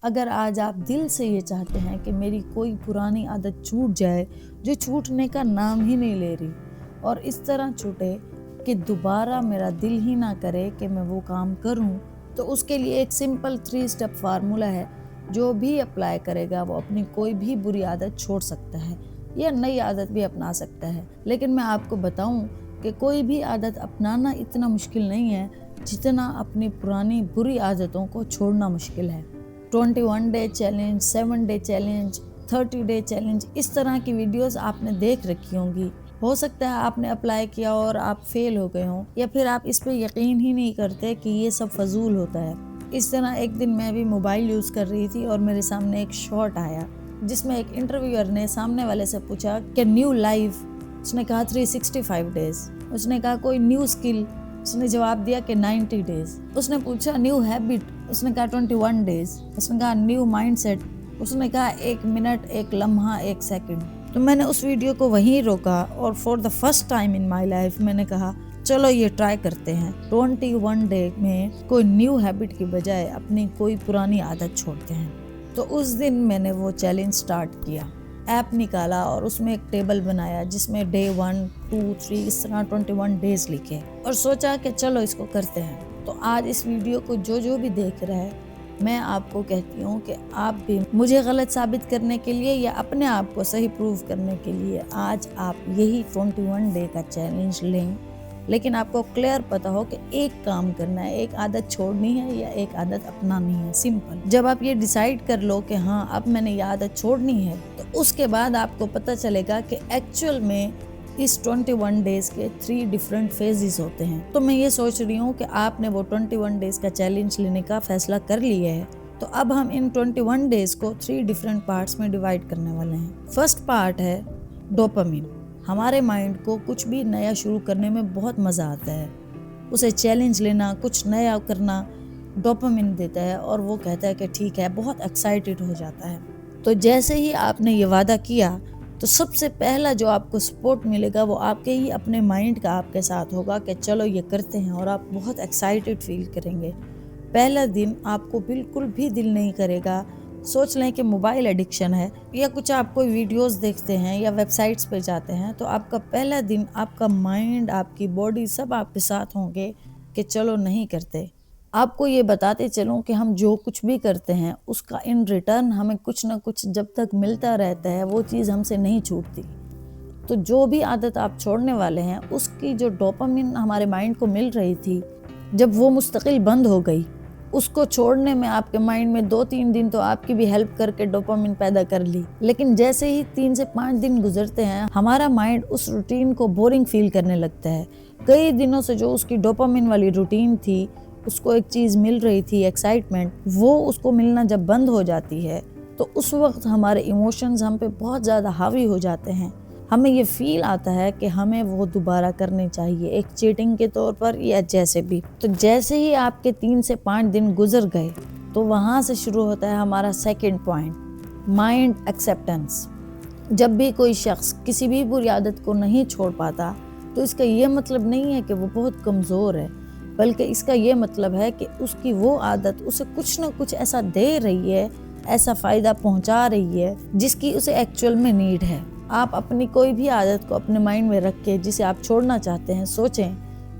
اگر آج آپ دل سے یہ چاہتے ہیں کہ میری کوئی پرانی عادت چھوٹ جائے جو چھوٹنے کا نام ہی نہیں لے رہی، اور اس طرح چھوٹے کہ دوبارہ میرا دل ہی نہ کرے کہ میں وہ کام کروں، تو اس کے لیے ایک سمپل 3 اسٹیپ فارمولا ہے۔ جو بھی اپلائی کرے گا وہ اپنی کوئی بھی بری عادت چھوڑ سکتا ہے یا نئی عادت بھی اپنا سکتا ہے۔ لیکن میں آپ کو بتاؤں کہ کوئی بھی عادت اپنانا اتنا مشکل نہیں ہے جتنا اپنی پرانی بری عادتوں کو چھوڑنا مشکل ہے۔ 21 day challenge, 7 day challenge, 30 day challenge, اس طرح کی ویڈیوز آپ نے دیکھ رکھی ہوں گی۔ ہو سکتا ہے آپ نے اپلائی کیا اور آپ فیل ہو گئے ہوں، یا پھر آپ اس پہ یقین ہی نہیں کرتے کہ یہ سب فضول ہوتا ہے۔ اس طرح ایک دن میں بھی موبائل یوز کر رہی تھی اور میرے سامنے ایک شارٹ آیا جس میں ایک انٹرویور نے سامنے والے سے پوچھا کہ نیو لائف، اس نے کہا 365 ڈیز، اس نے کہا کوئی نیو سکل، اس نے جواب دیا کہ 90 ڈیز، اس نے پوچھا نیو ہیبٹ، اس نے کہا 21 ڈیز، اس نے کہا نیو مائنڈ سیٹ، اس نے کہا 1 منٹ، 1 لمحہ، 1 سیکنڈ۔ تو میں نے اس ویڈیو کو وہیں روکا اور for the first time in my life میں نے کہا چلو یہ ٹرائی کرتے ہیں۔ 21 ڈے میں کوئی نیو ہیبٹ کی بجائے اپنی کوئی پرانی عادت چھوڑتے ہیں۔ تو اس دن میں نے وہ چیلنج سٹارٹ کیا، ایپ نکالا اور اس میں ایک ٹیبل بنایا جس میں ڈے 1، 2، 3 اس طرح 21 ڈیز لکھے، اور سوچا کہ چلو اس کو کرتے ہیں۔ تو آج اس ویڈیو کو جو بھی دیکھ رہا ہے، میں آپ کو کہتی ہوں کہ آپ بھی مجھے غلط ثابت کرنے کے لیے یا اپنے آپ کو صحیح پروو کرنے کے لیے آج آپ یہی 21 ڈے کا چیلنج لیں، لیکن آپ کو کلیئر پتا ہو کہ ایک کام کرنا ہے، ایک عادت چھوڑنی ہے یا ایک عادت اپنانی ہے، سمپل۔ جب آپ یہ ڈیسائیڈ کر لو کہ ہاں اب میں نے یہ عادت چھوڑنی ہے، تو اس کے بعد آپ کو پتہ چلے گا کہ ایکچوئل میں اس 21 ڈیز کے 3 ڈیفرنٹ فیزز ہوتے ہیں۔ تو میں یہ سوچ رہی ہوں کہ آپ نے وہ 21 ڈیز کا چیلنج لینے کا فیصلہ کر لیا ہے، تو اب ہم ان 21 ڈیز کو 3 ڈیفرنٹ پارٹس میں ڈیوائیڈ کرنے والے ہیں۔ فرسٹ پارٹ ہے ڈوپامین۔ ہمارے مائنڈ کو کچھ بھی نیا شروع کرنے میں بہت مزہ آتا ہے، اسے چیلنج لینا، کچھ نیا کرنا ڈوپامین دیتا ہے، اور وہ کہتا ہے کہ ٹھیک ہے، بہت ایکسائٹڈ ہو جاتا ہے۔ تو جیسے ہی آپ نے یہ وعدہ کیا، تو سب سے پہلا جو آپ کو سپورٹ ملے گا وہ آپ کے ہی اپنے مائنڈ کا آپ کے ساتھ ہوگا کہ چلو یہ کرتے ہیں، اور آپ بہت ایکسائٹڈ فیل کریں گے۔ پہلا دن آپ کو بالکل بھی دل نہیں کرے گا، سوچ لیں کہ موبائل ایڈکشن ہے یا کچھ آپ کوئی ویڈیوز دیکھتے ہیں یا ویب سائٹس پہ جاتے ہیں، تو آپ کا پہلا دن آپ کا مائنڈ، آپ کی باڈی سب آپ کے ساتھ ہوں گے کہ چلو نہیں کرتے۔ آپ کو یہ بتاتے چلوں کہ ہم جو کچھ بھی کرتے ہیں اس کا ان ریٹرن ہمیں کچھ نہ کچھ جب تک ملتا رہتا ہے، وہ چیز ہم سے نہیں چھوٹتی۔ تو جو بھی عادت آپ چھوڑنے والے ہیں، اس کی جو ڈوپامین ہمارے مائنڈ کو مل رہی تھی، جب وہ مستقل بند ہو گئی، اس کو چھوڑنے میں آپ کے مائنڈ میں 2-3 دن تو آپ کی بھی ہیلپ کر کے ڈوپامین پیدا کر لی، لیکن جیسے ہی 3 سے 5 دن گزرتے ہیں، ہمارا مائنڈ اس روٹین کو بورنگ فیل کرنے لگتا ہے۔ کئی دنوں سے جو اس کی ڈوپامین والی روٹین تھی، اس کو ایک چیز مل رہی تھی، ایکسائٹمنٹ، وہ اس کو ملنا جب بند ہو جاتی ہے، تو اس وقت ہمارے ایموشنز ہم پہ بہت زیادہ حاوی ہو جاتے ہیں۔ ہمیں یہ فیل آتا ہے کہ ہمیں وہ دوبارہ کرنی چاہیے، ایک چیٹنگ کے طور پر یا جیسے بھی۔ تو جیسے ہی آپ کے 3 سے 5 دن گزر گئے، تو وہاں سے شروع ہوتا ہے ہمارا سیکنڈ پوائنٹ، مائنڈ ایکسیپٹنس۔ جب بھی کوئی شخص کسی بھی بری عادت کو نہیں چھوڑ پاتا، تو اس کا یہ مطلب نہیں ہے کہ وہ بہت کمزور ہے، بلکہ اس کا یہ مطلب ہے کہ اس کی وہ عادت اسے کچھ نہ کچھ ایسا دے رہی ہے، ایسا فائدہ پہنچا رہی ہے جس کی اسے ایکچوئل میں نیڈ ہے۔ آپ اپنی کوئی بھی عادت کو اپنے مائنڈ میں رکھ کے جسے آپ چھوڑنا چاہتے ہیں سوچیں،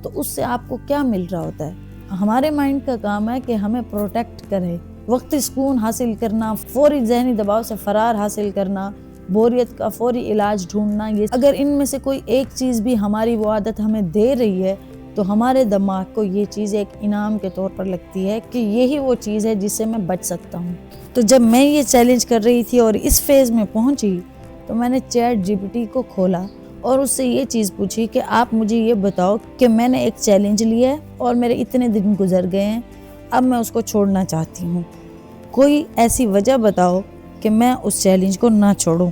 تو اس سے آپ کو کیا مل رہا ہوتا ہے۔ ہمارے مائنڈ کا کام ہے کہ ہمیں پروٹیکٹ کرے، وقتی سکون حاصل کرنا، فوری ذہنی دباؤ سے فرار حاصل کرنا، بوریت کا فوری علاج ڈھونڈنا۔ یہ اگر ان میں سے کوئی ایک چیز بھی ہماری وہ عادت ہمیں دے رہی ہے، تو ہمارے دماغ کو یہ چیز ایک انعام کے طور پر لگتی ہے کہ یہی وہ چیز ہے جس سے میں بچ سکتا ہوں۔ تو جب میں یہ چیلنج کر رہی تھی اور اس فیز میں پہنچی، تو میں نے چیٹ جی پی ٹی کو کھولا اور اس سے یہ چیز پوچھی کہ آپ مجھے یہ بتاؤ کہ میں نے ایک چیلنج لیا ہے اور میرے اتنے دن گزر گئے ہیں، اب میں اس کو چھوڑنا چاہتی ہوں، کوئی ایسی وجہ بتاؤ کہ میں اس چیلنج کو نہ چھوڑوں۔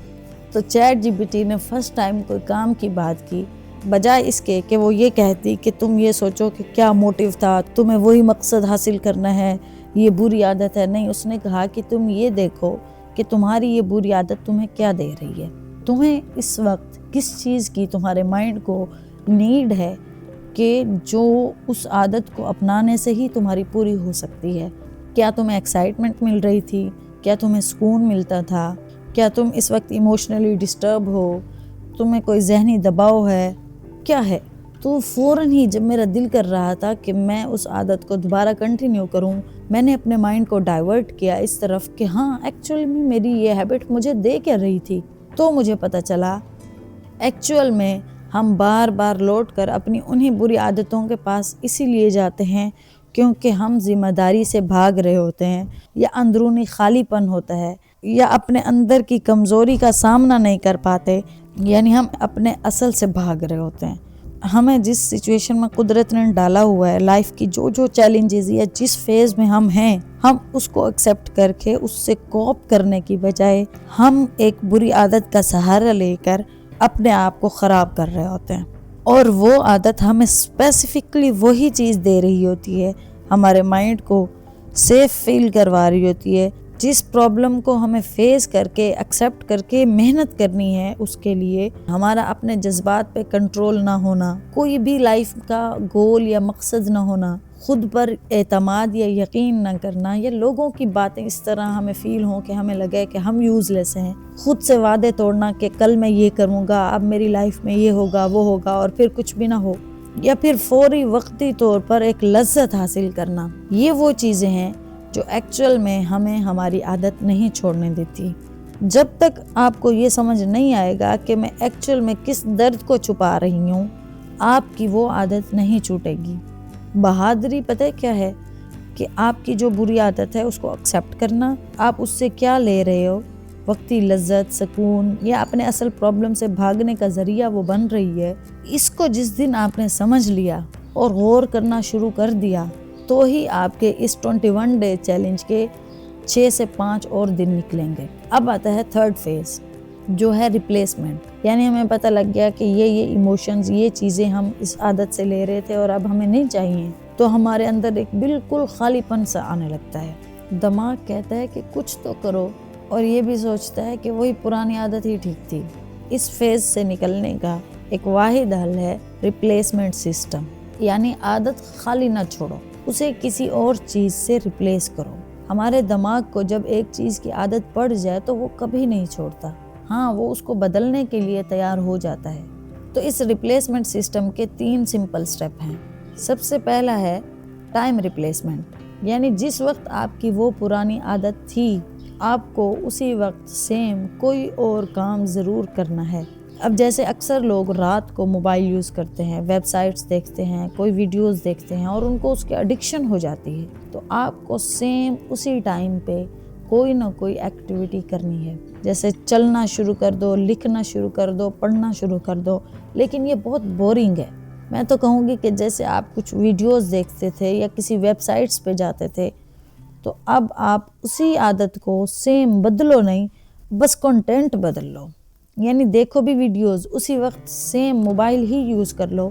تو چیٹ جی پی ٹی نے فرسٹ ٹائم کوئی کام کی بات کی، بجائے اس کے کہ وہ یہ کہتی کہ تم یہ سوچو کہ کیا موٹیو تھا، تمہیں وہی مقصد حاصل کرنا ہے، یہ بری عادت ہے، نہیں، اس نے کہا کہ تم یہ دیکھو کہ تمہاری یہ بری عادت تمہیں کیا دے رہی ہے، تمہیں اس وقت کس چیز کی تمہارے مائنڈ کو نیڈ ہے کہ جو اس عادت کو اپنانے سے ہی تمہاری پوری ہو سکتی ہے، کیا تمہیں ایکسائٹمنٹ مل رہی تھی؟ کیا تمہیں سکون ملتا تھا؟ کیا تم اس وقت ایموشنلی ڈسٹرب ہو؟ تمہیں کوئی ذہنی دباؤ ہے؟ کیا ہے؟ تو فوراً ہی جب میرا دل کر رہا تھا کہ میں اس عادت کو دوبارہ کنٹینیو کروں، میں نے اپنے مائنڈ کو ڈائیورٹ کیا اس طرف کہ ہاں ایکچوئل میں میری یہ ہیبٹ مجھے دے کیا رہی تھی۔ تو مجھے پتہ چلا ایکچوئل میں ہم بار بار لوٹ کر اپنی انہی بری عادتوں کے پاس اسی لیے جاتے ہیں کیونکہ ہم ذمہ داری سے بھاگ رہے ہوتے ہیں، یا اندرونی خالی پن ہوتا ہے، یا اپنے اندر کی کمزوری کا سامنا نہیں کر پاتے، یعنی ہم اپنے اصل سے بھاگ رہے ہوتے ہیں۔ ہمیں جس سچویشن میں قدرت نے ڈالا ہوا ہے، لائف کی جو چیلنجز یا جس فیز میں ہم ہیں، ہم اس کو ایکسیپٹ کر کے اس سے کوپ کرنے کی بجائے ہم ایک بری عادت کا سہارا لے کر اپنے آپ کو خراب کر رہے ہوتے ہیں، اور وہ عادت ہمیں اسپیسیفکلی وہی چیز دے رہی ہوتی ہے، ہمارے مائنڈ کو سیف فیل کروا رہی ہوتی ہے، جس پرابلم کو ہمیں فیس کر کے ایکسیپٹ کر کے محنت کرنی ہے، اس کے لیے ہمارا اپنے جذبات پہ کنٹرول نہ ہونا، کوئی بھی لائف کا گول یا مقصد نہ ہونا، خود پر اعتماد یا یقین نہ کرنا، یا لوگوں کی باتیں اس طرح ہمیں فیل ہوں کہ ہمیں لگے کہ ہم یوز لیس ہیں، خود سے وعدے توڑنا کہ کل میں یہ کروں گا، اب میری لائف میں یہ ہوگا وہ ہوگا، اور پھر کچھ بھی نہ ہو، یا پھر فوری وقتی طور پر ایک لذت حاصل کرنا۔ یہ وہ چیزیں ہیں جو ایکچوئل میں ہمیں ہماری عادت نہیں چھوڑنے دیتی۔ جب تک آپ کو یہ سمجھ نہیں آئے گا کہ میں ایکچوئل میں کس درد کو چھپا رہی ہوں، آپ کی وہ عادت نہیں چھوٹے گی۔ بہادری پتہ کیا ہے؟ کہ آپ کی جو بری عادت ہے اس کو ایکسیپٹ کرنا، آپ اس سے کیا لے رہے ہو، وقتی لذت، سکون، یا اپنے اصل پرابلم سے بھاگنے کا ذریعہ وہ بن رہی ہے، اس کو جس دن آپ نے سمجھ لیا اور غور کرنا شروع کر دیا، تو ہی آپ کے اس 21 ڈے چیلنج کے 6 سے 5 اور دن نکلیں گے۔ اب آتا ہے تھرڈ فیز جو ہے ریپلیسمنٹ، یعنی ہمیں پتہ لگ گیا کہ یہ ایموشنز، یہ چیزیں ہم اس عادت سے لے رہے تھے اور اب ہمیں نہیں چاہیے، تو ہمارے اندر ایک بالکل خالی پن سا آنے لگتا ہے۔ دماغ کہتا ہے کہ کچھ تو کرو، اور یہ بھی سوچتا ہے کہ وہی پرانی عادت ہی ٹھیک تھی۔ اس فیز سے نکلنے کا ایک واحد حل ہے ریپلیسمنٹ سسٹم، یعنی عادت خالی نہ چھوڑو، اسے کسی اور چیز سے ریپلیس کرو۔ ہمارے دماغ کو جب ایک چیز کی عادت پڑ جائے تو وہ کبھی نہیں چھوڑتا، ہاں وہ اس کو بدلنے کے لیے تیار ہو جاتا ہے۔ تو اس ریپلیسمنٹ سسٹم کے 3 سمپل سٹیپ ہیں۔ سب سے پہلا ہے ٹائم ریپلیسمنٹ، یعنی جس وقت آپ کی وہ پرانی عادت تھی، آپ کو اسی وقت سیم کوئی اور کام ضرور کرنا ہے۔ اب جیسے اکثر لوگ رات کو موبائل یوز کرتے ہیں، ویب سائٹس دیکھتے ہیں، کوئی ویڈیوز دیکھتے ہیں، اور ان کو اس کی ایڈکشن ہو جاتی ہے، تو آپ کو سیم اسی ٹائم پہ کوئی نہ کوئی ایکٹیویٹی کرنی ہے۔ جیسے چلنا شروع کر دو، لکھنا شروع کر دو، پڑھنا شروع کر دو، لیکن یہ بہت بورنگ ہے۔ میں تو کہوں گی کہ جیسے آپ کچھ ویڈیوز دیکھتے تھے یا کسی ویب سائٹس پہ جاتے تھے، تو اب آپ اسی عادت کو سیم بدلو نہیں، بس کنٹینٹ بدل لو، یعنی دیکھو بھی ویڈیوز، اسی وقت سیم موبائل ہی یوز کر لو،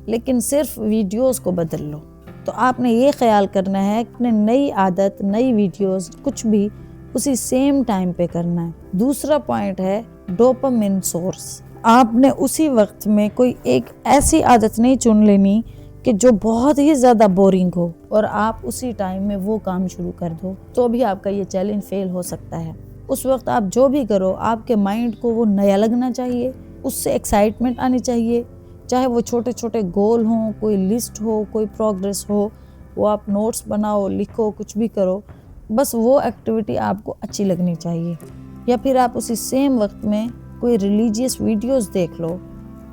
لیکن صرف ویڈیوز کو بدل لو۔ تو آپ نے یہ خیال کرنا ہے کہ نئی عادت، نئی ویڈیوز، کچھ بھی اسی سیم ٹائم پہ کرنا ہے۔ دوسرا پوائنٹ ہے ڈوپامین سورس۔ آپ نے اسی وقت میں کوئی ایک ایسی عادت نہیں چن لینی کہ جو بہت ہی زیادہ بورنگ ہو، اور آپ اسی ٹائم میں وہ کام شروع کر دو، تو بھی آپ کا یہ چیلنج فیل ہو سکتا ہے۔ اس وقت آپ جو بھی کرو، آپ کے مائنڈ کو وہ نیا لگنا چاہیے، اس سے ایکسائٹمنٹ آنی چاہیے، چاہے وہ چھوٹے چھوٹے گول ہوں، کوئی لسٹ ہو، کوئی پروگریس ہو، وہ آپ نوٹس بناؤ، لکھو، کچھ بھی کرو، بس وہ ایکٹیویٹی آپ کو اچھی لگنی چاہیے۔ یا پھر آپ اسی سیم وقت میں کوئی ریلیجیس ویڈیوز دیکھ لو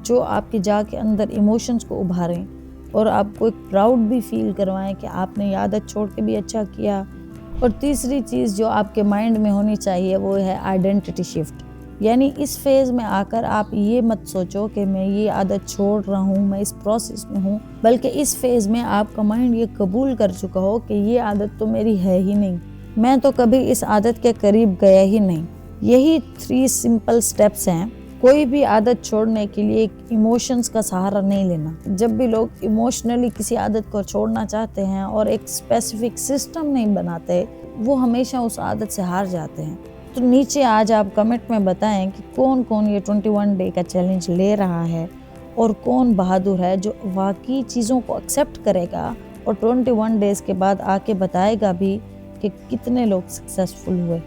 جو آپ کے جا کے اندر ایموشنز کو ابھاریں، اور آپ کو ایک پراؤڈ بھی فیل کروائیں کہ آپ نے عادت چھوڑ کے بھی اچھا کیا۔ اور تیسری چیز جو آپ کے مائنڈ میں ہونی چاہیے وہ ہے آئیڈینٹی شفٹ، یعنی اس فیز میں آ کر آپ یہ مت سوچو کہ میں یہ عادت چھوڑ رہا ہوں، میں اس پروسیس میں ہوں، بلکہ اس فیز میں آپ کا مائنڈ یہ قبول کر چکا ہو کہ یہ عادت تو میری ہے ہی نہیں، میں تو کبھی اس عادت کے قریب گیا ہی نہیں۔ یہی 3 سمپل سٹیپس ہیں۔ کوئی بھی عادت چھوڑنے کے لیے ایک ایموشنز کا سہارا نہیں لینا۔ جب بھی لوگ ایموشنلی کسی عادت کو چھوڑنا چاہتے ہیں اور ایک اسپیسیفک سسٹم نہیں بناتے، وہ ہمیشہ اس عادت سے ہار جاتے ہیں۔ تو نیچے آج آپ کمنٹ میں بتائیں کہ کون کون یہ 21 ڈے کا چیلنج لے رہا ہے، اور کون بہادر ہے جو واقعی چیزوں کو ایکسیپٹ کرے گا اور 21 ڈیز کے بعد آ کے بتائے گا بھی کہ کتنے لوگ سکسیسفل ہوئے.